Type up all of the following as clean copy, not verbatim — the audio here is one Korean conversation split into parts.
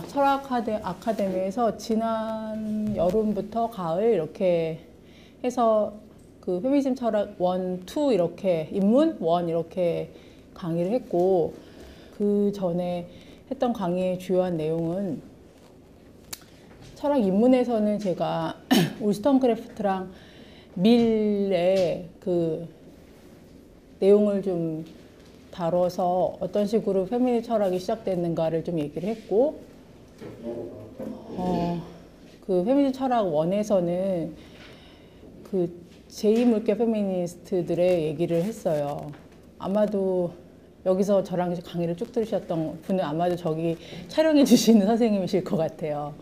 철학 아카데미에서 지난 여름부터 가을 이렇게 해서 그 페미니즘 철학 1, 2 이렇게 입문 1 이렇게 강의를 했고, 그 전에 했던 강의의 주요한 내용은 철학 입문에서는 제가 울스턴크래프트랑 밀의 그 내용을 좀 다뤄서 어떤 식으로 페미니즘 철학이 시작됐는가를 좀 얘기를 했고, 그 페미니즘 철학 1에서는 그 제2물결 페미니스트들의 얘기를 했어요. 아마도 여기서 저랑 강의를 쭉 들으셨던 분은 아마도 저기 촬영해 주시는 선생님이실 것 같아요.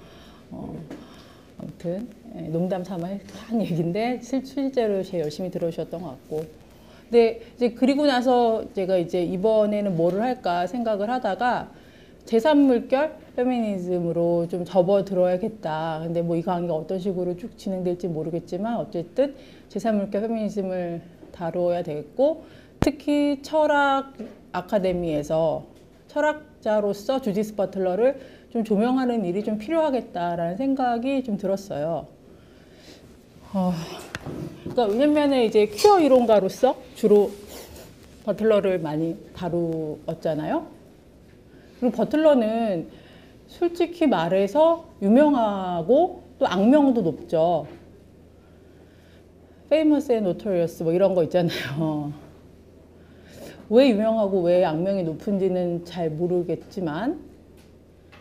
아무튼 농담 삼아 한 얘기인데 실제로 제일 열심히 들어주셨던 것 같고, 근데 이제 그리고 나서 제가 이제 이번에는 뭐를 할까 생각을 하다가 제3물결 페미니즘으로 좀 접어들어야겠다. 근데 뭐 이 강의가 어떤 식으로 쭉 진행될지 모르겠지만 어쨌든 제3물결 페미니즘을 다루어야 되겠고, 특히 철학 아카데미에서 철학자로서 주디스 버틀러를 좀 조명하는 일이 좀 필요하겠다라는 생각이 좀 들었어요. 그러니까 왜냐면은 이제 퀴어 이론가로서 주로 버틀러를 많이 다루었잖아요. 그리고 버틀러는 솔직히 말해서 유명하고 또 악명도 높죠. Famous and Notorious 뭐 이런 거 있잖아요. 왜 유명하고 왜 악명이 높은지는 잘 모르겠지만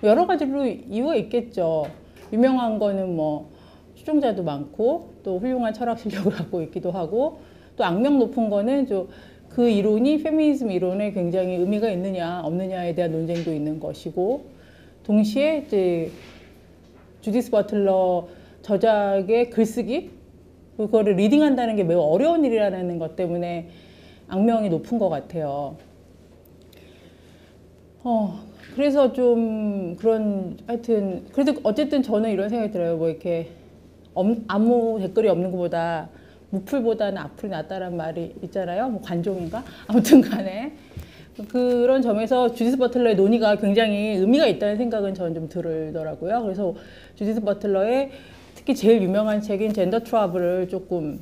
여러 가지로 이유가 있겠죠. 유명한 거는 뭐 추종자도 많고 또 훌륭한 철학 실력을 갖고 있기도 하고, 또 악명 높은 거는 그 이론이 페미니즘 이론에 굉장히 의미가 있느냐 없느냐에 대한 논쟁도 있는 것이고, 동시에 이제 주디스 버틀러 저작의 글쓰기, 그거를 리딩한다는 게 매우 어려운 일이라는 것 때문에 악명이 높은 것 같아요. 그래서 좀 그런, 하여튼 그래도 어쨌든 저는 이런 생각이 들어요. 뭐 이렇게 아무 댓글이 없는 것보다 무풀보다는 악플이 낫다라는 말이 있잖아요. 뭐 관종인가? 아무튼 간에 그런 점에서 주디스 버틀러의 논의가 굉장히 의미가 있다는 생각은 저는 좀 들더라고요. 그래서 주디스 버틀러의 특히 제일 유명한 책인 젠더 트러블을 조금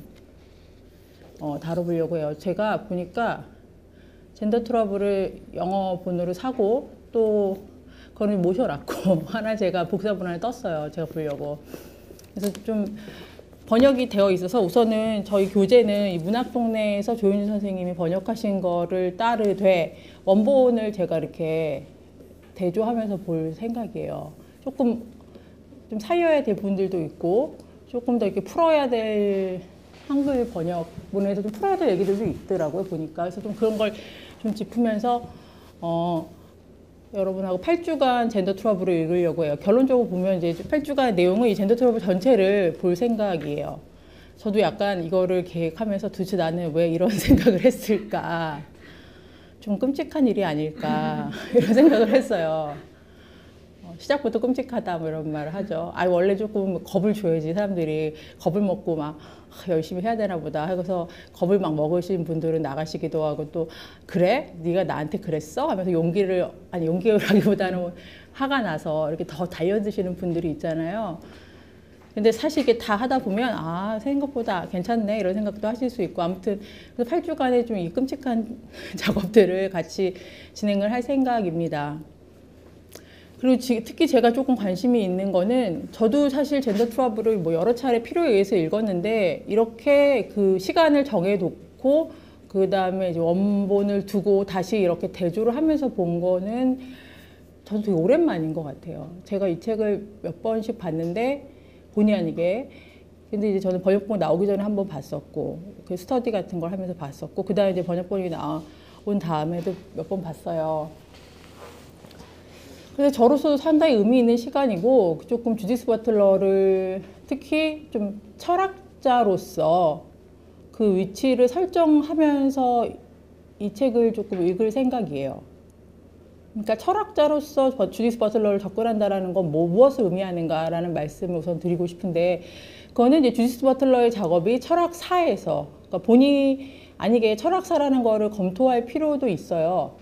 다뤄보려고 해요. 제가 보니까 젠더 트러블을 영어 본으로 사고 또 그걸 모셔놨고 하나 제가 복사본을 떴어요. 제가 보려고. 그래서 좀 번역이 되어 있어서 우선은 저희 교재는 이 문학동네에서 조윤주 선생님이 번역하신 거를 따르되 원본을 제가 이렇게 대조하면서 볼 생각이에요. 조금 좀 살려야 될 부분들도 있고 조금 더 이렇게 풀어야 될 한글 번역본에서 좀 풀어야 될 얘기들도 있더라고요, 보니까. 그래서 좀 그런 걸 좀 짚으면서 여러분하고 8주간 젠더 트러블을 읽으려고 해요. 결론적으로 보면 이제 8주간 내용은 이 젠더 트러블 전체를 볼 생각이에요. 저도 약간 이거를 계획하면서 도대체 나는 왜 이런 생각을 했을까? 좀 끔찍한 일이 아닐까? 이런 생각을 했어요. 시작부터 끔찍하다 뭐 이런 말을 하죠. 원래 조금 겁을 줘야지 사람들이 겁을 먹고 막 열심히 해야 되나 보다 하고서 겁을 막 먹으신 분들은 나가시기도 하고, 또 그래? 네가 나한테 그랬어? 하면서 용기라기보다는 화가 나서 이렇게 더 달려드시는 분들이 있잖아요. 근데 사실 이게 다 하다 보면 생각보다 괜찮네 이런 생각도 하실 수 있고, 아무튼 그래서 8주간의 좀 이 끔찍한 작업들을 같이 진행을 할 생각입니다. 그리고 특히 제가 조금 관심이 있는 거는, 저도 사실 젠더 트러블을 뭐 여러 차례 필요에 의해서 읽었는데 이렇게 그 시간을 정해놓고 그 다음에 이제 원본을 두고 다시 이렇게 대조를 하면서 본 거는 저도 되게 오랜만인 것 같아요. 제가 이 책을 몇 번씩 봤는데 본의 아니게, 근데 이제 저는 번역본 나오기 전에 한번 봤었고 그 스터디 같은 걸 하면서 봤었고, 그 다음에 이제 번역본이 나온 다음에도 몇 번 봤어요. 그래서 저로서도 상당히 의미 있는 시간이고, 조금 주디스 버틀러를 특히 좀 철학자로서 그 위치를 설정하면서 이 책을 조금 읽을 생각이에요. 그러니까 철학자로서 주디스 버틀러를 접근한다는 건 무엇을 의미하는가라는 말씀을 우선 드리고 싶은데, 그거는 이제 주디스 버틀러의 작업이 철학사에서, 그러니까 본의 아니게 철학사라는 거를 검토할 필요도 있어요.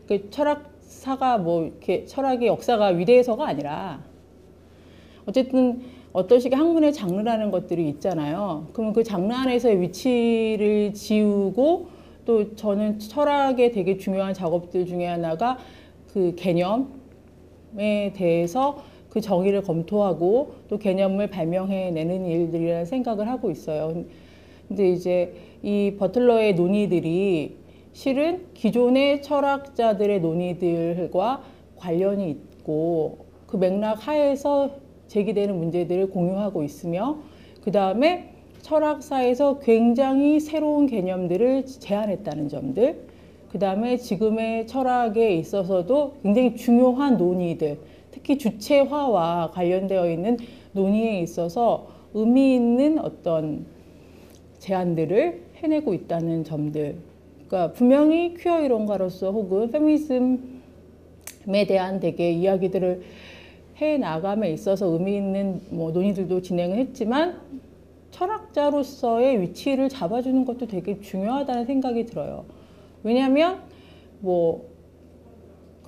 그 철학 철학사가 뭐 이렇게 철학의 역사가 위대해서가 아니라 어쨌든 어떤 식의 학문의 장르라는 것들이 있잖아요. 그러면 그 장르 안에서의 위치를 지우고 또 저는 철학의 되게 중요한 작업들 중에 하나가 그 개념에 대해서 그 정의를 검토하고 또 개념을 발명해내는 일들이라는 생각을 하고 있어요. 근데 이제 이 버틀러의 논의들이 실은 기존의 철학자들의 논의들과 관련이 있고 그 맥락 하에서 제기되는 문제들을 공유하고 있으며 그 다음에 철학사에서 굉장히 새로운 개념들을 제안했다는 점들, 그 다음에 지금의 철학에 있어서도 굉장히 중요한 논의들, 특히 주체화와 관련되어 있는 논의에 있어서 의미 있는 어떤 제안들을 해내고 있다는 점들. 그러니까 분명히 퀴어 이론가로서 혹은 페미니즘에 대한 되게 이야기들을 해 나감에 있어서 의미 있는 뭐 논의들도 진행을 했지만 철학자로서의 위치를 잡아주는 것도 되게 중요하다는 생각이 들어요. 왜냐하면 뭐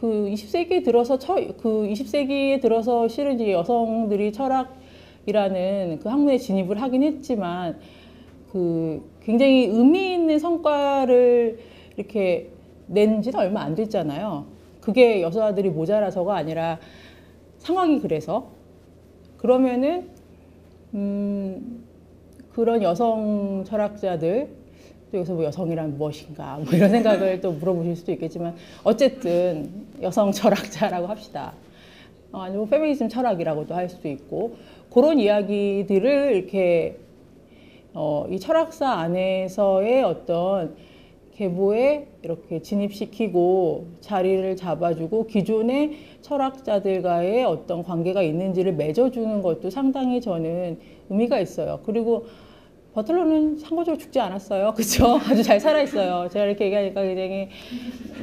그 20세기에 들어서 그 20세기에 들어서 실은 이제 여성들이 철학이라는 그 학문에 진입을 하긴 했지만 그 굉장히 의미 있는 성과를 이렇게 낸 지는 얼마 안 됐잖아요. 그게 여자들이 모자라서가 아니라 상황이 그래서. 그러면은 그런 여성 철학자들, 또 여기서 뭐 여성이란 무엇인가 뭐 이런 생각을 또 물어보실 수도 있겠지만 어쨌든 여성 철학자라고 합시다. 아니면 페미니즘 철학이라고도 할 수도 있고 그런 이야기들을 이렇게 이 철학사 안에서의 어떤 계보에 이렇게 진입시키고 자리를 잡아주고 기존의 철학자들과의 어떤 관계가 있는지를 맺어주는 것도 상당히 저는 의미가 있어요. 그리고 버틀러는 참고적으로 죽지 않았어요. 그렇죠? 아주 잘 살아있어요. 제가 이렇게 얘기하니까 굉장히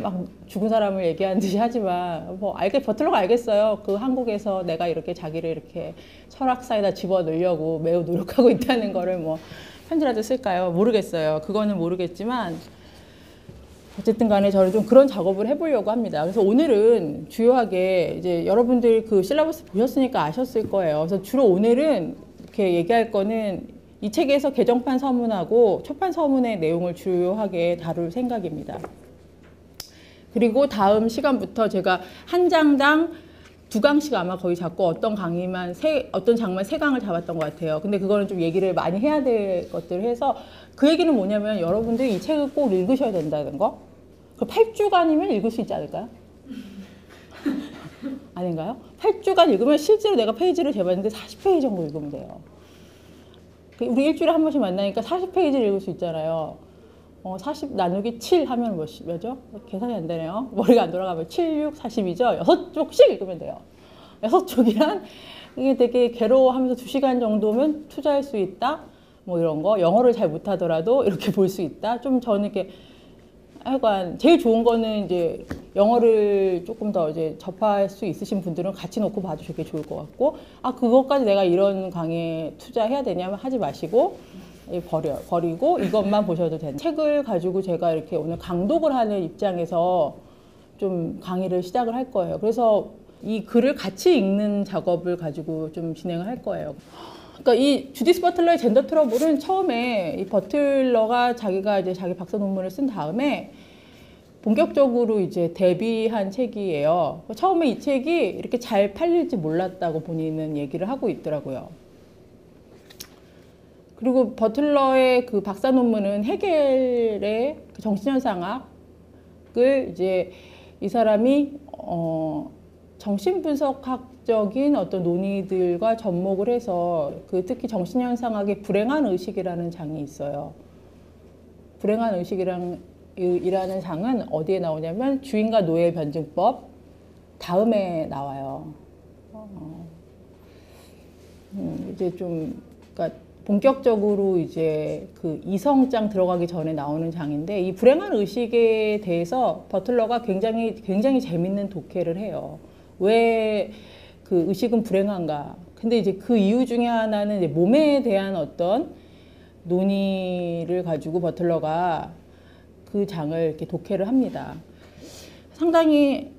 막 죽은 사람을 얘기하는 듯이 하지만 뭐 버틀러가 알겠어요. 그 한국에서 내가 이렇게 자기를 이렇게 철학사에다 집어넣으려고 매우 노력하고 있다는 거를 뭐 편지라도 쓸까요? 모르겠어요. 그거는 모르겠지만 어쨌든 간에 저는 좀 그런 작업을 해보려고 합니다. 그래서 오늘은 주요하게 이제 여러분들 그 실라버스 보셨으니까 아셨을 거예요. 그래서 주로 오늘은 이렇게 얘기할 거는 이 책에서 개정판 서문하고 초판 서문의 내용을 주요하게 다룰 생각입니다. 그리고 다음 시간부터 제가 한 장당 2강씩 아마 거의 잡고 어떤 장만 3강을 잡았던 것 같아요. 근데 그거는 좀 얘기를 많이 해야 될 것들을 해서 그 얘기는 뭐냐면 여러분들이 이 책을 꼭 읽으셔야 된다는 거. 그 8주간이면 읽을 수 있지 않을까요? 아닌가요? 8주간 읽으면 실제로 내가 페이지를 재봤는데 40페이지 정도 읽으면 돼요. 우리 일주일에 한 번씩 만나니까 40페이지를 읽을 수 있잖아요. 40 나누기 7 하면 몇이죠? 계산이 안 되네요. 머리가 안 돌아가면 7, 6, 40이죠? 6쪽씩 읽으면 돼요. 6쪽이란 이게 되게 괴로워하면서 2시간 정도면 투자할 수 있다. 뭐 이런 거. 영어를 잘 못하더라도 이렇게 볼 수 있다. 좀 저는 이렇게 하여간 제일 좋은 거는 이제 영어를 조금 더 이제 접할 수 있으신 분들은 같이 놓고 봐도 되게 좋을 것 같고 그것까지 내가 이런 강의에 투자해야 되냐면 하지 마시고 버리고 이것만 보셔도 되는 책을 가지고 제가 이렇게 오늘 강독을 하는 입장에서 좀 강의를 시작을 할 거예요. 그래서 이 글을 같이 읽는 작업을 가지고 좀 진행을 할 거예요. 그러니까 이 주디스 버틀러의 젠더 트러블은 처음에 이 버틀러가 자기가 이제 자기 박사 논문을 쓴 다음에 본격적으로 이제 데뷔한 책이에요. 처음에 이 책이 이렇게 잘 팔릴지 몰랐다고 본인은 얘기를 하고 있더라고요. 그리고 버틀러의 그 박사 논문은 헤겔의 그 정신현상학을 이제 이 사람이 정신분석학적인 어떤 논의들과 접목을 해서 그 특히 정신현상학의 불행한 의식이라는 장이 있어요. 불행한 의식이라는 장은 어디에 나오냐면 주인과 노예 변증법 다음에 나와요. 이제 좀 그러니까 본격적으로 이제 그 이성장 들어가기 전에 나오는 장인데 이 불행한 의식에 대해서 버틀러가 굉장히 재밌는 독해를 해요. 왜 그 의식은 불행한가? 근데 이제 그 이유 중에 하나는 이제 몸에 대한 어떤 논의를 가지고 버틀러가 그 장을 이렇게 독해를 합니다. 상당히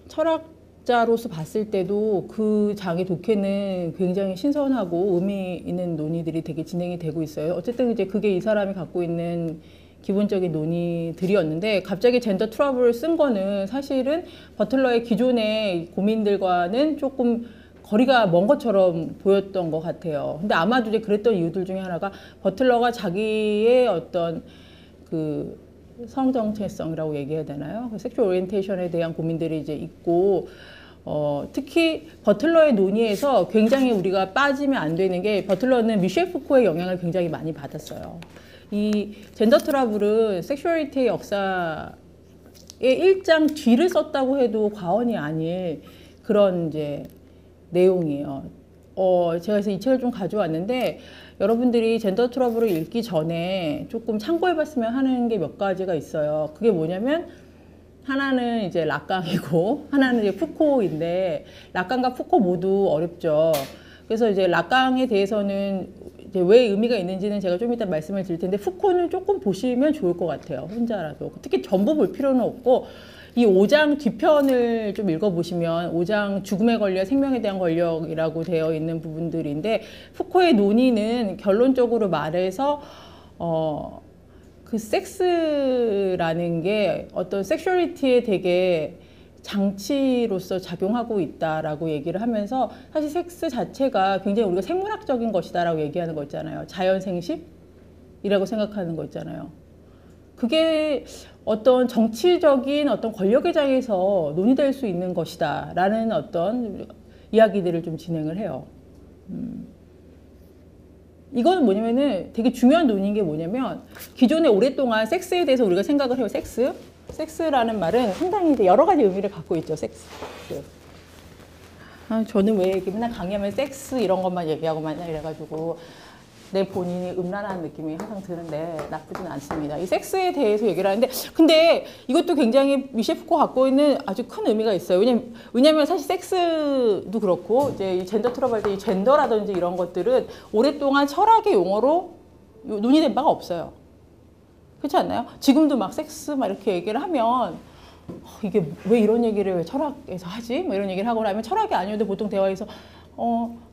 철학자로서 봤을 때도 그 장의 독해는 굉장히 신선하고 의미 있는 논의들이 되게 진행이 되고 있어요. 어쨌든 이제 그게 이 사람이 갖고 있는 기본적인 논의들이었는데 갑자기 젠더 트러블을 쓴 거는 사실은 버틀러의 기존의 고민들과는 조금 거리가 먼 것처럼 보였던 것 같아요. 근데 아마도 이제 그랬던 이유들 중에 하나가 버틀러가 자기의 어떤 그 성정체성이라고 얘기해야 되나요? 섹슈얼 오리엔테이션에 대한 고민들이 이제 있고, 특히 버틀러의 논의에서 굉장히 우리가 빠지면 안 되는 게 버틀러는 미셸 푸코의 영향을 굉장히 많이 받았어요. 이 젠더 트러블은 섹슈얼리티의 역사의 일장 뒤를 썼다고 해도 과언이 아닐 그런 이제 내용이에요. 제가 그래서 이 책을 좀 가져왔는데 여러분들이 젠더 트러블을 읽기 전에 조금 참고해봤으면 하는 게 몇 가지가 있어요. 그게 뭐냐면 하나는 이제 락강이고 하나는 이제 푸코인데 락강과 푸코 모두 어렵죠. 그래서 이제 락강에 대해서는 이제 왜 의미가 있는지는 제가 좀 이따 말씀을 드릴 텐데 푸코는 조금 보시면 좋을 것 같아요. 혼자라도. 특히 전부 볼 필요는 없고 이 5장 뒤편을 좀 읽어보시면 5장 죽음의 권력, 생명에 대한 권력이라고 되어 있는 부분들인데 푸코의 논의는 결론적으로 말해서 그 섹스라는 게 어떤 섹슈얼리티에 되게 장치로서 작용하고 있다라고 얘기를 하면서 사실 섹스 자체가 굉장히 우리가 생물학적인 것이다라고 얘기하는 거 있잖아요. 자연생식이라고 생각하는 거 있잖아요. 그게 어떤 정치적인 어떤 권력의 장에서 논의될 수 있는 것이다 라는 어떤 이야기들을 좀 진행을 해요. 이거는 뭐냐면은 되게 중요한 논의인 게 뭐냐면 기존에 오랫동안 섹스에 대해서 우리가 생각을 해요. 섹스라는 말은 상당히 여러 가지 의미를 갖고 있죠. 섹스. 저는 왜 이렇게 맨날 강의하면 섹스 이런 것만 얘기하고 맨날 이래가지고 내 본인이 음란한 느낌이 항상 드는데 나쁘진 않습니다. 이 섹스에 대해서 얘기를 하는데 근데 이것도 굉장히 미셸 푸코 갖고 있는 아주 큰 의미가 있어요. 왜냐면 사실 섹스도 그렇고 이제 이 젠더 트러블 때 이 젠더라든지 이런 것들은 오랫동안 철학의 용어로 논의된 바가 없어요. 그렇지 않나요? 지금도 막 섹스 막 이렇게 얘기를 하면 이게 왜 이런 얘기를 왜 철학에서 하지? 뭐 이런 얘기를 하거나 하면 철학이 아니어도 보통 대화에서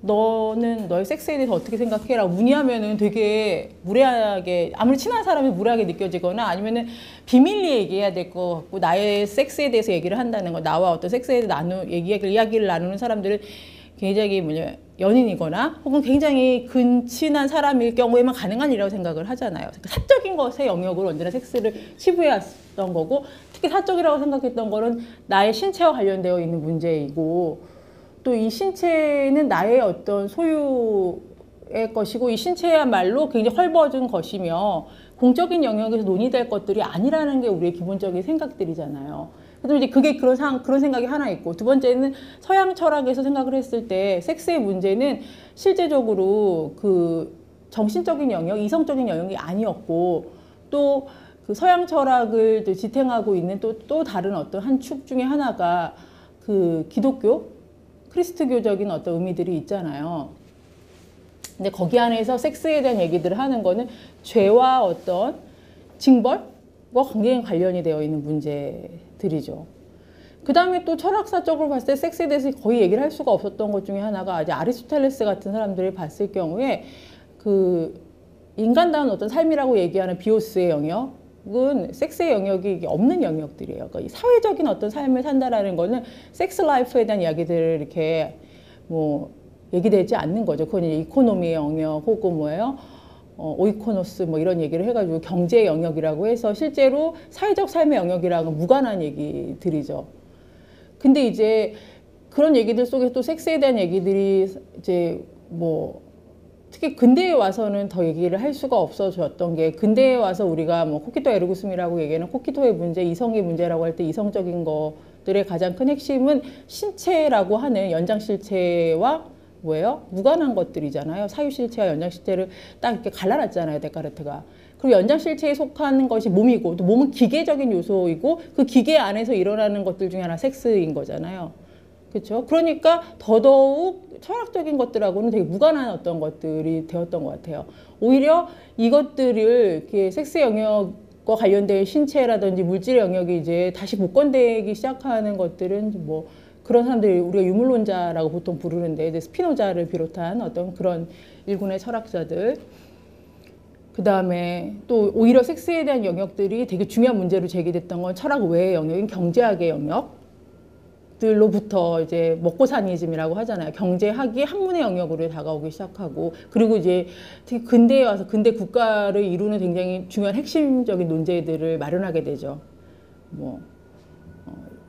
너는 너의 섹스에 대해서 어떻게 생각해? 라고 문의하면은 되게 무례하게, 아무리 친한 사람이 무례하게 느껴지거나 아니면은 비밀리 얘기해야 될 것 같고, 나의 섹스에 대해서 얘기를 한다는 거, 나와 어떤 섹스에 대해서 이야기를 나누는 사람들은 굉장히 연인이거나 혹은 굉장히 근친한 사람일 경우에만 가능한 일이라고 생각을 하잖아요. 사적인 것의 영역으로 언제나 섹스를 치부해왔던 거고, 특히 사적이라고 생각했던 거는 나의 신체와 관련되어 있는 문제이고, 또 이 신체는 나의 어떤 소유의 것이고 이 신체야말로 굉장히 헐벗은 것이며 공적인 영역에서 논의될 것들이 아니라는 게 우리의 기본적인 생각들이잖아요. 그래서 이제 그게 그런 생각이 하나 있고, 두 번째는 서양 철학에서 생각을 했을 때 섹스의 문제는 실제적으로 그 정신적인 영역, 이성적인 영역이 아니었고, 또 그 서양 철학을 지탱하고 있는 또 다른 어떤 한 축 중에 하나가 그 기독교, 크리스트교적인 어떤 의미들이 있잖아요. 근데 거기 안에서 섹스에 대한 얘기들을 하는 거는 죄와 어떤 징벌과 굉장히 관련이 되어 있는 문제들이죠. 그 다음에 또 철학사적으로 봤을 때 섹스에 대해서 거의 얘기를 할 수가 없었던 것 중에 하나가 이제 아리스토텔레스 같은 사람들이 봤을 경우에 그 인간다운 어떤 삶이라고 얘기하는 비오스의 영역, 은 섹스의 영역이 없는 영역들이에요. 그러니까 사회적인 어떤 삶을 산다라는 거는 섹스 라이프에 대한 이야기들을 이렇게 얘기되지 않는 거죠. 그건 이제 이코노미의 영역 혹은 오이코노스 이런 얘기를 해가지고 경제 영역이라고 해서 실제로 사회적 삶의 영역이랑은 무관한 얘기들이죠. 근데 이제 그런 얘기들 속에 또 섹스에 대한 얘기들이 이제 특히 근대에 와서는 더 얘기를 할 수가 없어졌던 게, 근대에 와서 우리가 코키토 에르고슴이라고 얘기하는 코키토의 문제, 이성의 문제라고 할 때 이성적인 것들의 가장 큰 핵심은 신체라고 하는 연장실체와 무관한 것들이잖아요. 사유실체와 연장실체를 딱 이렇게 갈라놨잖아요, 데카르트가. 그리고 연장실체에 속하는 것이 몸이고, 또 몸은 기계적인 요소이고, 그 기계 안에서 일어나는 것들 중에 하나 섹스인 거잖아요. 그렇죠? 그러니까 더더욱 철학적인 것들하고는 되게 무관한 어떤 것들이 되었던 것 같아요. 오히려 이것들을 이렇게 섹스 영역 관련된 신체라든지 물질의 영역이 이제 다시 복원되기 시작하는 것들은 뭐 그런 사람들이 우리가 유물론자라고 보통 부르는데 이제 스피노자를 비롯한 어떤 그런 일군의 철학자들, 그 다음에 또 오히려 섹스에 대한 영역들이 되게 중요한 문제로 제기됐던 건 철학 외의 영역인 경제학의 영역들로부터 이제 먹고사니즘이라고 하잖아요. 경제학이 학문의 영역으로 다가오기 시작하고, 그리고 이제 특히 근대에 와서 근대 국가를 이루는 굉장히 중요한 핵심적인 논제들을 마련하게 되죠. 뭐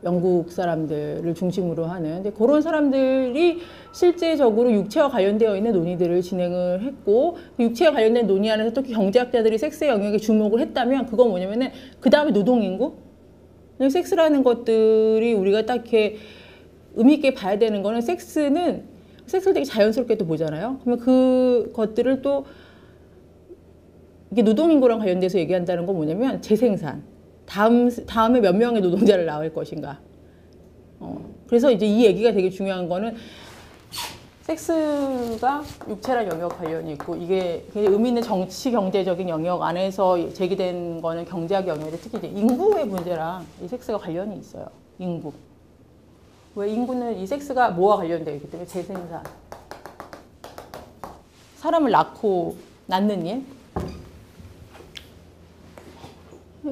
영국 사람들을 중심으로 하는, 근데 그런 사람들이 실제적으로 육체와 관련되어 있는 논의들을 진행을 했고, 그 육체와 관련된 논의 안에서 또 경제학자들이 섹스의 영역에 주목을 했다면 그건 뭐냐면은 그 다음에 노동인구? 섹스라는 것들이 우리가 딱 이렇게 의미 있게 봐야 되는 거는 섹스를 되게 자연스럽게 또 보잖아요. 그러면 그 것들을 또 이게 노동인구랑 관련돼서 얘기한다는 건 뭐냐면 재생산. 다음에 몇 명의 노동자를 낳을 것인가. 그래서 이제 이 얘기가 되게 중요한 거는 섹스가 육체란 영역 관련이 있고, 이게 굉장히 의미 있는 정치 경제적인 영역 안에서 제기된 거는 경제학 영역인데, 특히 이제 인구의 문제랑 이 섹스가 관련이 있어요. 인구. 왜 인구는 이 섹스가 뭐와 관련되어 있기 때문에 재생산. 사람을 낳는 일.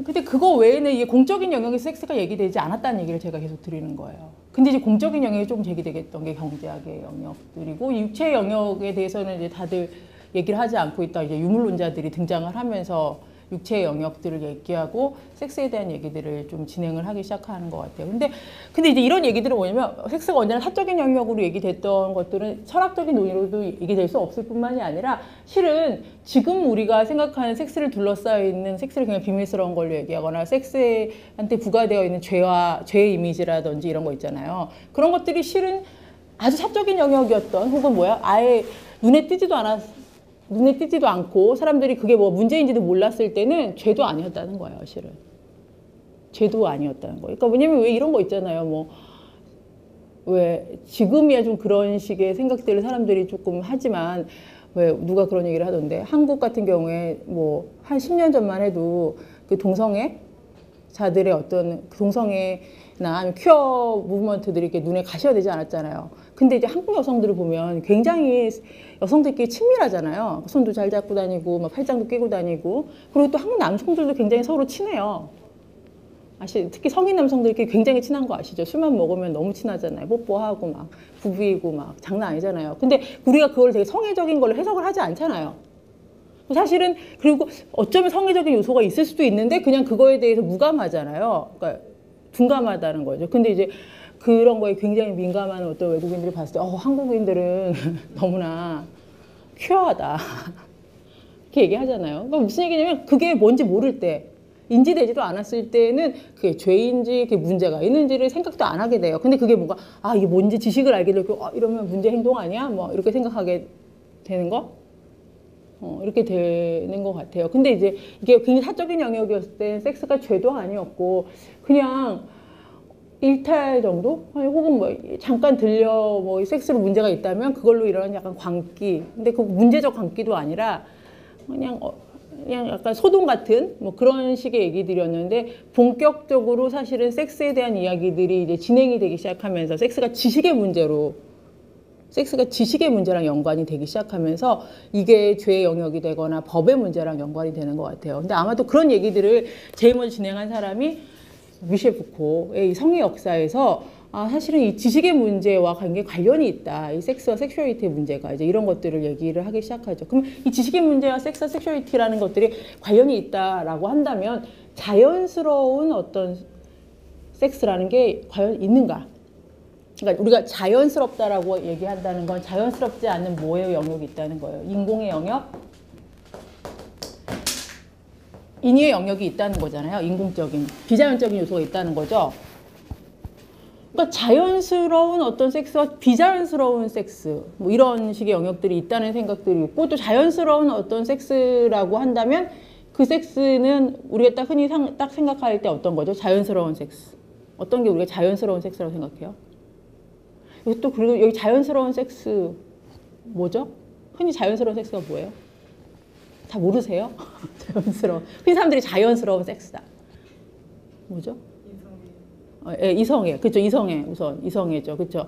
근데 그거 외에는 이게 공적인 영역에서 섹스가 얘기되지 않았다는 얘기를 제가 계속 드리는 거예요. 근데 이제 공적인 영역이 좀 제기되겠던 게 경제학의 영역들이고, 육체 영역에 대해서는 이제 다들 얘기를 하지 않고 있다. 이제 유물론자들이 등장을 하면서 육체의 영역들을 얘기하고 섹스에 대한 얘기들을 좀 진행을 하기 시작하는 것 같아요. 근데 이제 이런 얘기들은 뭐냐면, 섹스가 언제나 사적인 영역으로 얘기됐던 것들은 철학적인 논의로도 얘기될 수 없을 뿐만이 아니라, 실은 지금 우리가 생각하는 섹스를 둘러싸여 있는, 섹스를 그냥 비밀스러운 걸로 얘기하거나 섹스한테 부과되어 있는 죄의 이미지라든지 이런 거 있잖아요. 그런 것들이 실은 아주 사적인 영역이었던, 혹은 아예 눈에 띄지도 않고 사람들이 그게 뭐 문제인지도 몰랐을 때는 죄도 아니었다는 거예요, 실은. 죄도 아니었다는 거예요. 그러니까 뭐냐면 왜 이런 거 있잖아요. 왜 지금이야 좀 그런 식의 생각들을 사람들이 조금 하지만, 왜 누가 그런 얘기를 하던데, 한국 같은 경우에 뭐 한 10년 전만 해도 그 동성애자들의 어떤 동성애나 퀴어 무브먼트들이 이렇게 눈에 가셔야 되지 않았잖아요. 근데 이제 한국 여성들을 보면 굉장히 여성들끼리 친밀하잖아요. 손도 잘 잡고 다니고, 막 팔짱도 끼고 다니고. 그리고 또 한국 남성들도 굉장히 서로 친해요. 특히 성인 남성들끼리 굉장히 친한 거 아시죠? 술만 먹으면 너무 친하잖아요. 뽀뽀하고 막 부비고 막 장난 아니잖아요. 근데 우리가 그걸 되게 성애적인 걸로 해석을 하지 않잖아요. 사실은, 그리고 어쩌면 성애적인 요소가 있을 수도 있는데 그냥 그거에 대해서 무감하잖아요. 그러니까 둔감하다는 거죠. 근데 이제 그런 거에 굉장히 민감한 어떤 외국인들이 봤을 때, 한국인들은 너무나 퀴어하다. 이렇게 얘기하잖아요. 그러니까 무슨 얘기냐면, 그게 뭔지 모를 때, 인지되지도 않았을 때는 그게 죄인지 그게 문제가 있는지를 생각도 안 하게 돼요. 근데 그게 뭔가, 이게 뭔지 지식을 알게 되고, 이러면 문제 행동 아니야? 뭐 이렇게 생각하게 되는 거? 이렇게 되는 것 같아요. 근데 이제 이게 굉장히 사적인 영역이었을 때 섹스가 죄도 아니었고, 그냥 일탈 정도? 혹은 뭐 잠깐 섹스로 문제가 있다면 그걸로 일어나는 약간 광기. 근데 그 문제적 광기도 아니라 그냥 약간 소동 같은 뭐 그런 식의 얘기들이었는데, 본격적으로 사실은 섹스에 대한 이야기들이 이제 진행이 되기 시작하면서 섹스가 지식의 문제랑 연관이 되기 시작하면서 이게 죄의 영역이 되거나 법의 문제랑 연관이 되는 것 같아요. 근데 아마도 그런 얘기들을 제일 먼저 진행한 사람이 미셸 푸코의 이 성의 역사에서, 사실은 이 지식의 문제와 관련이 있다. 이 섹스와 섹슈얼리티의 문제가 이제 이런 것들을 얘기를 하기 시작하죠. 그럼 이 지식의 문제와 섹스와 섹슈얼리티라는 것들이 관련이 있다라고 한다면, 자연스러운 어떤 섹스라는 게 과연 있는가? 그러니까 우리가 자연스럽다라고 얘기한다는 건 자연스럽지 않은 뭐의 영역이 있다는 거예요. 인공의 영역, 인위의 영역이 있다는 거잖아요. 인공적인, 비자연적인 요소가 있다는 거죠. 그러니까 자연스러운 어떤 섹스와 비자연스러운 섹스, 뭐 이런 식의 영역들이 있다는 생각들이 있고, 또 자연스러운 어떤 섹스라고 한다면 그 섹스는 우리가 딱 흔히 딱 생각할 때 어떤 거죠? 자연스러운 섹스. 어떤 게 우리가 자연스러운 섹스라고 생각해요? 그리고 여기 자연스러운 섹스 뭐죠? 흔히 자연스러운 섹스가 뭐예요? 다 모르세요? 자연스러운. 흔히 사람들이 자연스러운 섹스다. 뭐죠? 이성애. 그렇죠. 이성애 우선 이성애죠. 그렇죠.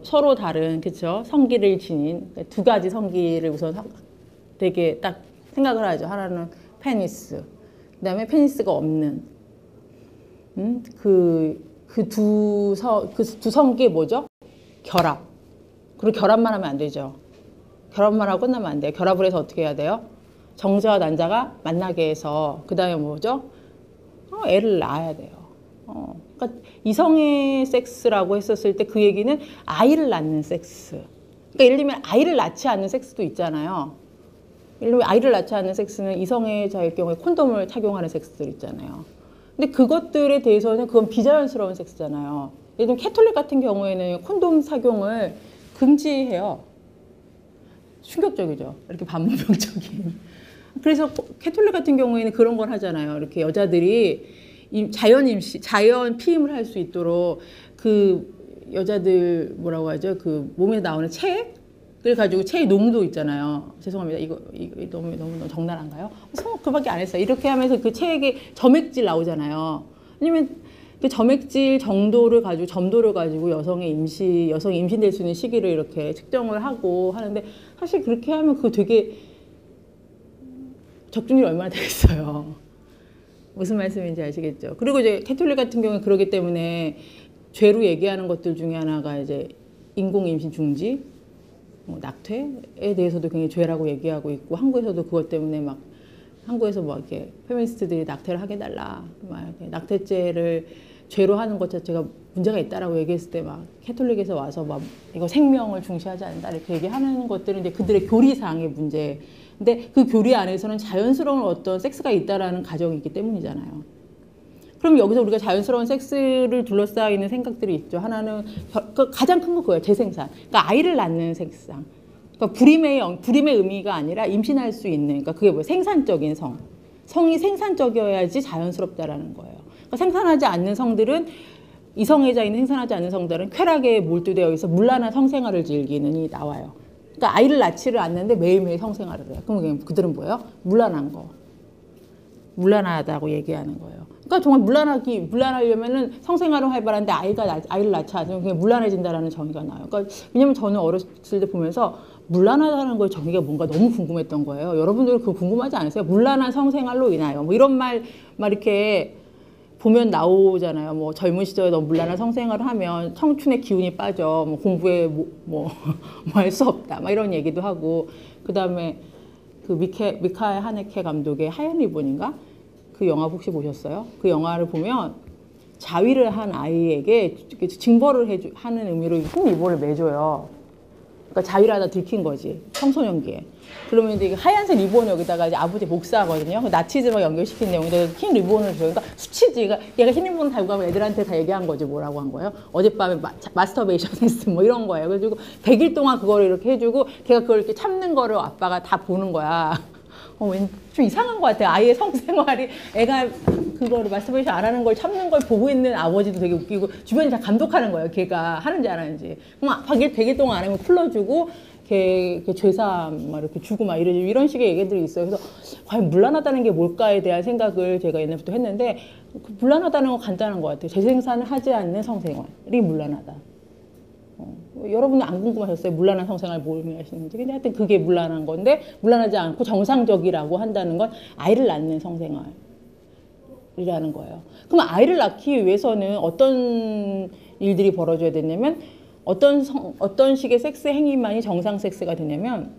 서로 다른 그렇죠. 성기를 지닌 두 가지 성기를 우선 되게 딱 생각을 하죠. 하나는 페니스. 그다음에 페니스가 없는 그 두 성기 뭐죠? 결합. 그리고 결합만 하면 안 되죠. 결합만 하고 끝나면 안 돼요. 결합을 해서 어떻게 해야 돼요? 정자와 난자가 만나게 해서 그 다음에 뭐죠? 애를 낳아야 돼요. 그러니까 이성의 섹스라고 했었을 때 그 얘기는 아이를 낳는 섹스. 그러니까 예를 들면 아이를 낳지 않는 섹스도 있잖아요. 예를 들면 아이를 낳지 않는 섹스는 이성애자일 경우에 콘돔을 착용하는 섹스들 있잖아요. 근데 그것들에 대해서는 그건 비자연스러운 섹스잖아요. 예를 들면 캐톨릭 같은 경우에는 콘돔 착용을 금지해요. 충격적이죠. 이렇게 반문명적인. 그래서 캐톨릭 같은 경우에는 그런 걸 하잖아요. 이렇게 여자들이 자연 피임을 할 수 있도록 그 여자들 뭐라고 하죠? 그 몸에 나오는 체액을 가지고 체액 농도 있잖아요. 죄송합니다. 이거 너무 적나라한가요? 그밖에 안 했어요. 이렇게 하면서 그 체액에 점액질 나오잖아요. 왜냐면 그 점액질 정도를 가지고 점도를 가지고 여성이 임신될 수 있는 시기를 이렇게 측정을 하고 하는데 사실 그렇게 하면 그거 되게 적중률이 얼마나 되겠어요. 무슨 말씀인지 아시겠죠? 그리고 이제 캐톨릭 같은 경우는 그러기 때문에 죄로 얘기하는 것들 중에 하나가 이제 인공 임신 중지, 낙태에 대해서도 굉장히 죄라고 얘기하고 있고 한국에서도 그것 때문에 막 한국에서 뭐 이렇게 페미니스트들이 낙태를 하게 해달라, 막 이렇게 낙태죄를 죄로 하는 것 자체가 문제가 있다라고 얘기했을 때 막 캐톨릭에서 와서 막 이거 생명을 중시하지 않는다 이렇게 얘기하는 것들은 이제 그들의 교리상의 문제. 근데 그 교리 안에서는 자연스러운 어떤 섹스가 있다라는 가정이 있기 때문이잖아요. 그럼 여기서 우리가 자연스러운 섹스를 둘러싸여 있는 생각들이 있죠. 하나는 가장 큰 거 그거예요. 재생산. 그러니까 아이를 낳는 섹스상. 그러니까 불임의 의미가 아니라 임신할 수 있는. 그러니까 그게 뭐예요? 생산적인 성. 성이 생산적이어야지 자연스럽다라는 거예요. 그러니까 생산하지 않는 성들은 이성애자인 생산하지 않는 성들은 쾌락에 몰두되어 있어 물란한 성생활을 즐기는이 나와요. 그러니까 아이를 낳지를 않는데 매일매일 성생활을 해요. 그럼 그들은 뭐예요? 물란한 거. 물란하다고 얘기하는 거예요. 그러니까 정말 물란하려면은 성생활을 활발한데 아이를 낳지 않으면 그냥 물란해진다라는 정의가 나요. 그러니까 왜냐면 저는 어렸을 때 보면서 물란하다는 거의 정의가 뭔가 너무 궁금했던 거예요. 여러분들 그거 궁금하지 않으세요? 물란한 성생활로 인하여 뭐 이런 말 이렇게 보면 나오잖아요. 뭐 젊은 시절에 너무 물란한 성생활을 하면 청춘의 기운이 빠져. 뭐 공부에 뭐 할 수 없다. 막 이런 얘기도 하고. 그다음에 그 미카엘 하네케 감독의 하얀 리본인가? 그 영화 혹시 보셨어요? 그 영화를 보면 자위를 한 아이에게 징벌을 하는 의미로 흰 리본을 매줘요. 그러니까 자위를 하다 들킨 거지. 청소년기에. 그러면 이제 하얀색 리본 여기다가 이제 아버지 목사거든요. 나치즘과 연결시킨 내용인데 흰 리본을 줘요. 그러니까 수치지. 그러니까 얘가 흰 리본을 달고 가면 애들한테 다 얘기한 거지. 뭐라고 한 거예요? 어젯밤에 마스터베이션 했어. 뭐 이런 거예요. 그래가지고 100일 동안 그거를 이렇게 해주고 걔가 그걸 이렇게 참는 거를 아빠가 다 보는 거야. 좀 이상한 것 같아요. 아이의 성생활이 애가 그거를 마스터베이션 안 하는 걸 참는 걸 보고 있는 아버지도 되게 웃기고 주변이 다 감독하는 거예요. 걔가 하는지 안 하는지. 그럼 100일 동안 안 하면 풀러주고 걔 죄삼 막 이렇게 주고 막 이런 식의 얘기들이 있어요. 그래서 과연 물란하다는 게 뭘까에 대한 생각을 제가 옛날부터 했는데 그 물란하다는 건 간단한 것 같아요. 재생산을 하지 않는 성생활이 물란하다. 여러분은 안 궁금하셨어요? 물란한 성생활 뭘 의미하시는지. 근데 하여튼 그게 물란한 건데 물란하지 않고 정상적이라고 한다는 건 아이를 낳는 성생활이라는 거예요. 그럼 아이를 낳기 위해서는 어떤 일들이 벌어져야 되냐면 어떤 식의 섹스 행위만이 정상 섹스가 되냐면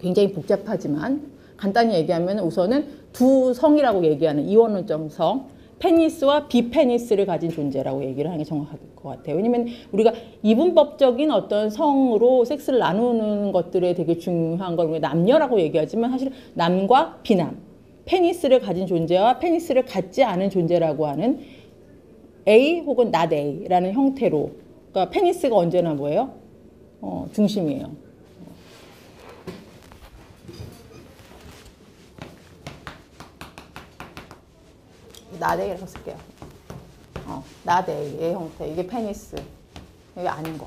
굉장히 복잡하지만 간단히 얘기하면 우선은 두 성이라고 얘기하는 이원론적 성, 페니스와 비페니스를 가진 존재라고 얘기를 하는 게 정확할 것 같아요. 왜냐면 우리가 이분법적인 어떤 성으로 섹스를 나누는 것들에 되게 중요한 걸 우리가 남녀라고 얘기하지만 사실 남과 비남, 페니스를 가진 존재와 페니스를 갖지 않은 존재라고 하는 A 혹은 not A라는 형태로, 그러니까 페니스가 언제나 뭐예요? 중심이에요. not A라고 쓸게요. not A의 형태. 이게 페니스. 이게 아닌 거.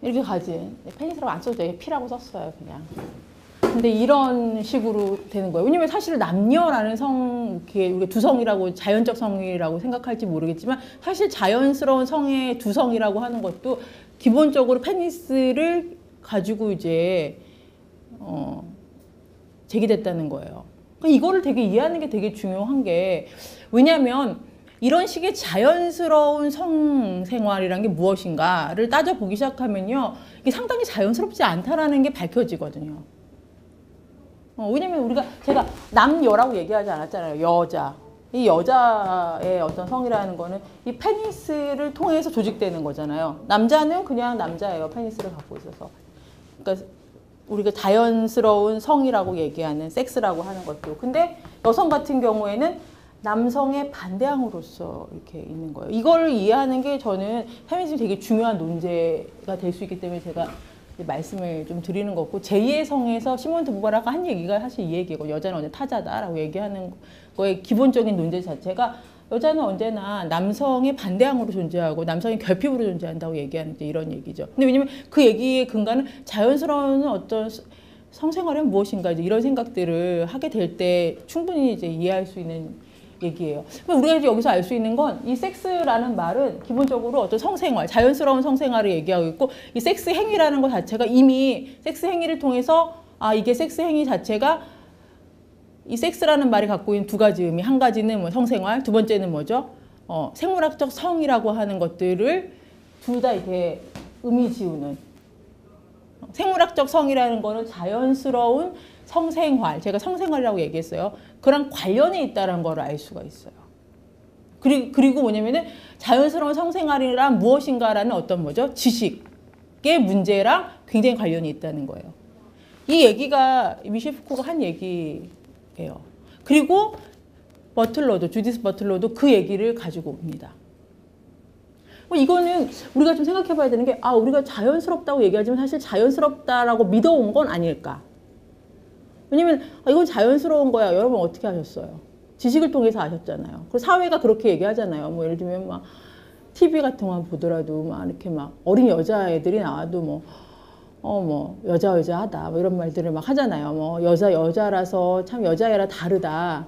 이렇게 가진. 페니스라고 안 써도 돼. P라고 썼어요, 그냥. 근데 이런 식으로 되는 거예요. 왜냐면 사실 남녀라는 성, 우리가 두성이라고 자연적 성이라고 생각할지 모르겠지만 사실 자연스러운 성의 두성이라고 하는 것도 기본적으로 페니스를 가지고 이제 제기됐다는 거예요. 그러니까 이거를 되게 이해하는 게 되게 중요한 게 왜냐하면 이런 식의 자연스러운 성생활이란 게 무엇인가를 따져보기 시작하면요. 이게 상당히 자연스럽지 않다라는 게 밝혀지거든요. 왜냐면 제가 남여라고 얘기하지 않았잖아요. 여자. 이 여자의 어떤 성이라는 거는 이 페니스를 통해서 조직되는 거잖아요. 남자는 그냥 남자예요. 페니스를 갖고 있어서. 그러니까 우리가 자연스러운 성이라고 얘기하는 섹스라고 하는 것도. 근데 여성 같은 경우에는 남성의 반대항으로서 이렇게 있는 거예요. 이걸 이해하는 게 저는 페미니즘이 되게 중요한 논제가 될 수 있기 때문에 제가 말씀을 좀 드리는 거고 제2의 성에서 시몬 드 부바르가 한 얘기가 사실 이 얘기고 여자는 언제나 타자다라고 얘기하는 거의 기본적인 논제 자체가 여자는 언제나 남성의 반대항으로 존재하고 남성의 결핍으로 존재한다고 얘기하는 이런 얘기죠. 근데 왜냐면 그 얘기의 근간은 자연스러운 어떤 성생활은 무엇인가 이제 이런 생각들을 하게 될 때 충분히 이제 이해할 수 있는 얘기예요. 우리가 이제 여기서 알 수 있는 건 이 섹스라는 말은 기본적으로 어떤 성생활, 자연스러운 성생활을 얘기하고 있고 이 섹스 행위라는 것 자체가 이미 섹스 행위를 통해서 이게 섹스 행위 자체가 이 섹스라는 말이 갖고 있는 두 가지 의미, 한 가지는 뭐 성생활, 두 번째는 뭐죠? 생물학적 성이라고 하는 것들을 둘 다 이렇게 의미 지우는 생물학적 성이라는 거는 자연스러운 성생활, 제가 성생활이라고 얘기했어요. 그런 관련이 있다는 걸 알 수가 있어요. 그리고 뭐냐면은 자연스러운 성생활이란 무엇인가라는 어떤 뭐죠? 지식의 문제랑 굉장히 관련이 있다는 거예요. 이 얘기가 미셸 푸코가 한 얘기예요. 그리고 주디스 버틀러도 그 얘기를 가지고 옵니다. 이거는 우리가 좀 생각해 봐야 되는 게 우리가 자연스럽다고 얘기하지만 사실 자연스럽다라고 믿어온 건 아닐까. 왜냐면 이건 자연스러운 거야. 여러분 어떻게 하셨어요? 지식을 통해서 아셨잖아요. 그리고 사회가 그렇게 얘기하잖아요. 뭐 예를 들면 막 TV 같은 거 보더라도 막 이렇게 막 어린 여자애들이 나와도 여자하다 뭐 이런 말들을 막 하잖아요. 뭐 여자라서 참 여자애라 다르다.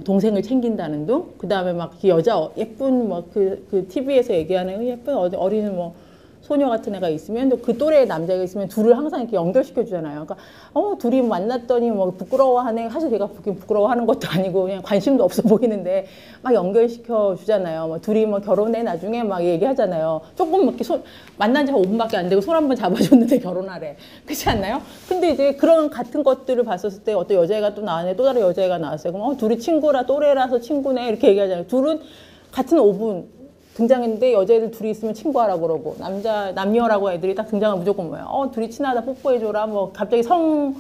동생을 챙긴다는 둥. 그 다음에 막 여자 예쁜 그 TV에서 얘기하는 예쁜 어린 소녀 같은 애가 있으면 또 그 또래의 남자가 있으면 둘을 항상 이렇게 연결시켜 주잖아요. 그러니까 둘이 만났더니 부끄러워하네. 사실 걔가 부끄러워하는 것도 아니고 그냥 관심도 없어 보이는데 막 연결시켜 주잖아요. 둘이 결혼해 나중에 막 얘기하잖아요. 조금 이렇게 만난 지 5분밖에 안 되고 손 한번 잡아줬는데 결혼하래. 그렇지 않나요? 근데 이제 그런 같은 것들을 봤었을 때 어떤 여자애가 또 나왔네. 또 다른 여자애가 나왔어요. 그럼 둘이 친구라 또래라서 친구네 이렇게 얘기하잖아요. 둘은 같은 5분 등장했는데 여자애들 둘이 있으면 친구하라고 그러고 남녀라고 애들이 딱 등장하면 무조건 뭐예요? 둘이 친하다 뽀뽀해줘라 갑자기 성과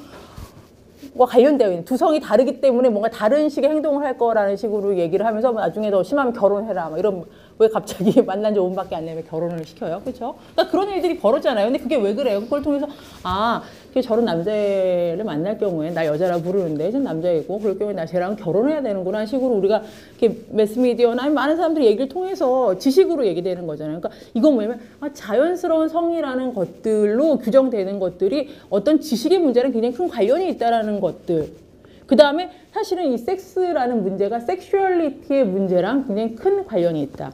관련되어 있는 두 성이 다르기 때문에 뭔가 다른 식의 행동을 할 거라는 식으로 얘기를 하면서 나중에 더 심하면 결혼해라 이런 왜 갑자기 만난 지 5분밖에 안 되면 결혼을 시켜요? 그렇죠? 그러니까 그런 일들이 벌어지잖아요. 근데 그게 왜 그래요? 그걸 통해서 저런 남자를 만날 경우에 나 여자라 부르는데 쟤 남자이고 그럴 경우에 나 쟤랑 결혼해야 되는구나 식으로 우리가 이렇게 매스미디어나 많은 사람들이 얘기를 통해서 지식으로 얘기되는 거잖아요. 그러니까 이건 뭐냐면 자연스러운 성이라는 것들로 규정되는 것들이 어떤 지식의 문제랑 굉장히 큰 관련이 있다라는 것들. 그 다음에 사실은 이 섹스라는 문제가 섹슈얼리티의 문제랑 굉장히 큰 관련이 있다.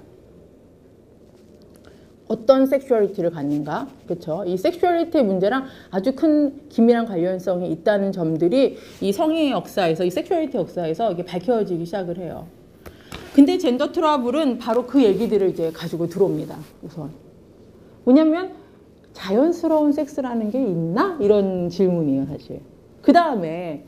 어떤 섹슈얼리티를 갖는가, 그렇죠? 이 섹슈얼리티의 문제랑 아주 큰 긴밀한 관련성이 있다는 점들이 이 성의 역사에서, 이 섹슈얼리티 역사에서 이게 밝혀지기 시작을 해요. 근데 젠더 트러블은 바로 그 얘기들을 이제 가지고 들어옵니다. 우선 뭐냐면 자연스러운 섹스라는 게 있나? 이런 질문이에요, 사실. 그 다음에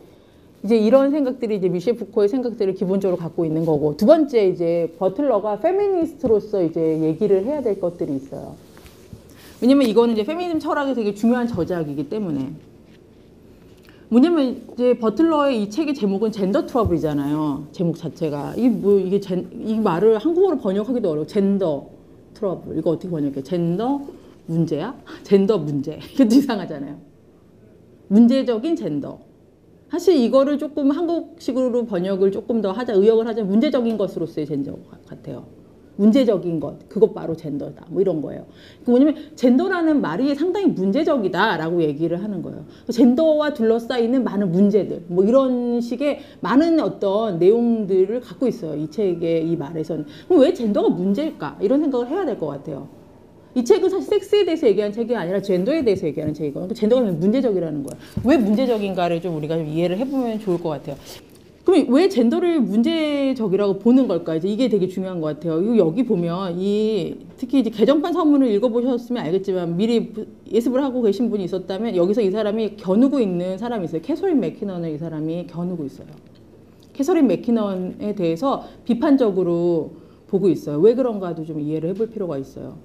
이제 이런 생각들이 이제 미셸 푸코의 생각들을 기본적으로 갖고 있는 거고, 두 번째 이제 버틀러가 페미니스트로서 이제 얘기를 해야 될 것들이 있어요. 왜냐면 이거는 이제 페미니즘 철학의 되게 중요한 저작이기 때문에. 뭐냐면 이제 버틀러의 이 책의 제목은 젠더 트러블이잖아요. 제목 자체가. 이 말을 한국어로 번역하기도 어려워. 젠더 트러블. 이거 어떻게 번역해? 젠더 문제야? 젠더 문제. 이것도 이상하잖아요. 문제적인 젠더. 사실 이거를 조금 한국식으로 번역을 조금 더 하자, 의역을 하자 문제적인 것으로서의 젠더 같아요. 문제적인 것, 그것 바로 젠더다. 뭐 이런 거예요. 뭐냐면 젠더라는 말이 상당히 문제적이다라고 얘기를 하는 거예요. 젠더와 둘러싸이는 많은 문제들, 뭐 이런 식의 많은 어떤 내용들을 갖고 있어요. 이 책의 이 말에서는. 그럼 왜 젠더가 문제일까? 이런 생각을 해야 될 것 같아요. 이 책은 사실 섹스에 대해서 얘기하는 책이 아니라 젠더에 대해서 얘기하는 책이거든요. 그러니까 젠더가 문제적이라는 거예요. 왜 문제적인가를 좀 우리가 좀 이해를 해보면 좋을 것 같아요. 그럼 왜 젠더를 문제적이라고 보는 걸까? 이제 이게 되게 중요한 것 같아요. 여기 보면 특히 이제 개정판 서문을 읽어보셨으면 알겠지만 미리 예습을 하고 계신 분이 있었다면 여기서 이 사람이 겨누고 있는 사람이 있어요. 캐서린 맥키넌을 이 사람이 겨누고 있어요. 캐서린 맥키넌에 대해서 비판적으로 보고 있어요. 왜 그런가도 좀 이해를 해볼 필요가 있어요.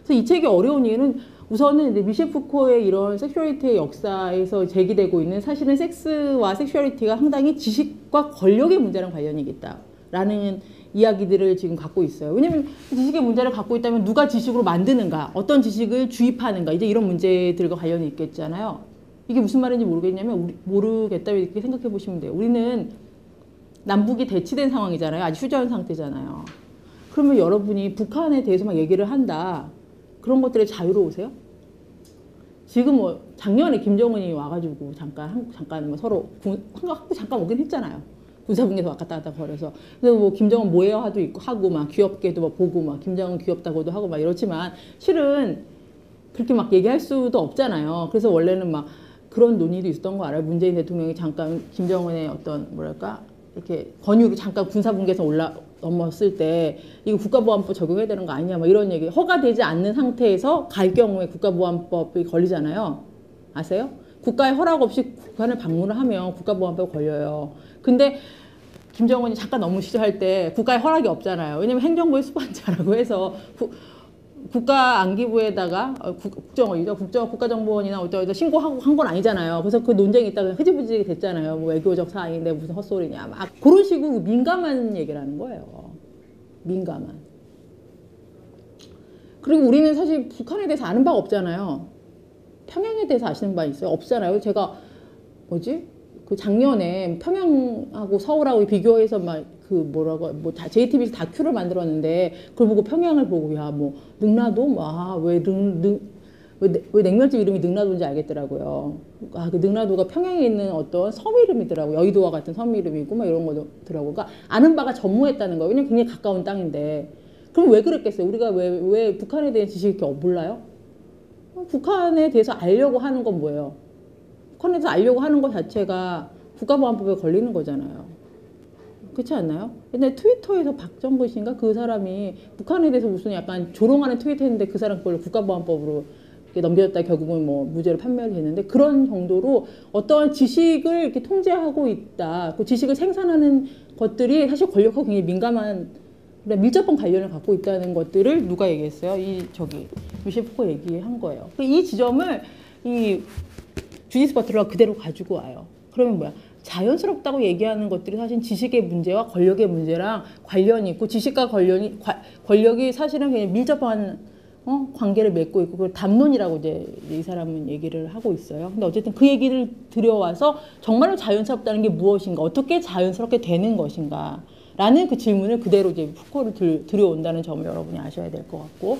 그래서 이 책이 어려운 이유는 우선은 이제 미셸 푸코의 이런 섹슈얼리티의 역사에서 제기되고 있는 사실은 섹스와 섹슈얼리티가 상당히 지식과 권력의 문제랑 관련이 있다라는 이야기들을 지금 갖고 있어요. 왜냐하면 지식의 문제를 갖고 있다면 누가 지식으로 만드는가, 어떤 지식을 주입하는가, 이제 이런 문제들과 관련이 있겠잖아요. 이게 무슨 말인지 모르겠다 이렇게 생각해 보시면 돼요. 우리는 남북이 대치된 상황이잖아요. 아직 휴전 상태잖아요. 그러면 여러분이 북한에 대해서 막 얘기를 한다. 그런 것들에 자유로우세요? 지금 뭐 작년에 김정은이 와가지고 잠깐 뭐 서로 한국 잠깐 오긴 했잖아요. 군사분계에서 왔다 갔다 거려서. 그래서 뭐 김정은 뭐예요 하고 막 귀엽게도 막 보고 막 김정은 귀엽다고도 하고 막 이렇지만 실은 그렇게 막 얘기할 수도 없잖아요. 그래서 원래는 막 그런 논의도 있었던 거 알아요. 문재인 대통령이 잠깐 김정은의 어떤 뭐랄까 이렇게 권유로 잠깐 군사분계에서 넘었을 때 이거 국가보안법 적용해야 되는 거 아니냐 뭐 이런 얘기 허가되지 않는 상태에서 갈 경우에 국가보안법이 걸리잖아요. 아세요? 국가의 허락 없이 북한을 방문을 하면 국가보안법 걸려요. 근데 김정은이 잠깐 넘으시죠 할 때 국가의 허락이 없잖아요. 왜냐면 행정부의 수반자라고 해서 국가안기부에다가 국가정보원이나 어쩌고 신고하고 한 건 아니잖아요. 그래서 그 논쟁이 있다가 흐지부지 됐잖아요. 뭐 외교적 사안인데 무슨 헛소리냐 막 그런 식으로 민감한 얘기를 하는 거예요. 민감한. 그리고 우리는 사실 북한에 대해서 아는 바가 없잖아요. 평양에 대해서 아시는 바 있어요? 없잖아요. 제가 그 작년에 평양하고 서울하고 비교해서 막 JTBC 다큐를 만들었는데 그걸 보고 평양을 보고 야 뭐 능라도 왜 냉면집 이름이 능라도인지 알겠더라고요. 그 능라도가 평양에 있는 어떤 섬 이름이더라고요. 여의도와 같은 섬 이름이고 막 이런 거더라고요. 그러니까 아는 바가 전무했다는 거예요. 왜냐면 굉장히 가까운 땅인데. 그럼 왜 그랬겠어요? 우리가 왜 북한에 대한 지식이 이렇게 몰라요? 북한에 대해서 알려고 하는 건 뭐예요? 북한에 대해서 알려고 하는 것 자체가 국가보안법에 걸리는 거잖아요. 그렇지 않나요? 근데 트위터에서 박정근 씨인가 그 사람이 북한에 대해서 무슨 약간 조롱하는 트위터 했는데 그 사람 그걸 국가보안법으로 넘겨졌다 결국은 뭐 무죄로 판매를 했는데 그런 정도로 어떠한 지식을 이렇게 통제하고 있다. 그 지식을 생산하는 것들이 사실 권력하고 굉장히 민감한 밀접한 관련을 갖고 있다는 것들을 누가 얘기했어요? 미셸 푸코 얘기한 거예요. 이 지점을 이 주디스 버틀러가 그대로 가지고 와요. 그러면 뭐야? 자연스럽다고 얘기하는 것들이 사실 지식의 문제와 권력의 문제랑 관련이 있고 지식과 권력이 사실은 그냥 밀접한 관계를 맺고 있고 그걸 담론이라고 이제 이 사람은 얘기를 하고 있어요. 근데 어쨌든 그 얘기를 들여와서 정말로 자연스럽다는 게 무엇인가, 어떻게 자연스럽게 되는 것인가 라는 그 질문을 그대로 이제 푸코를 들여온다는 점을 여러분이 아셔야 될 것 같고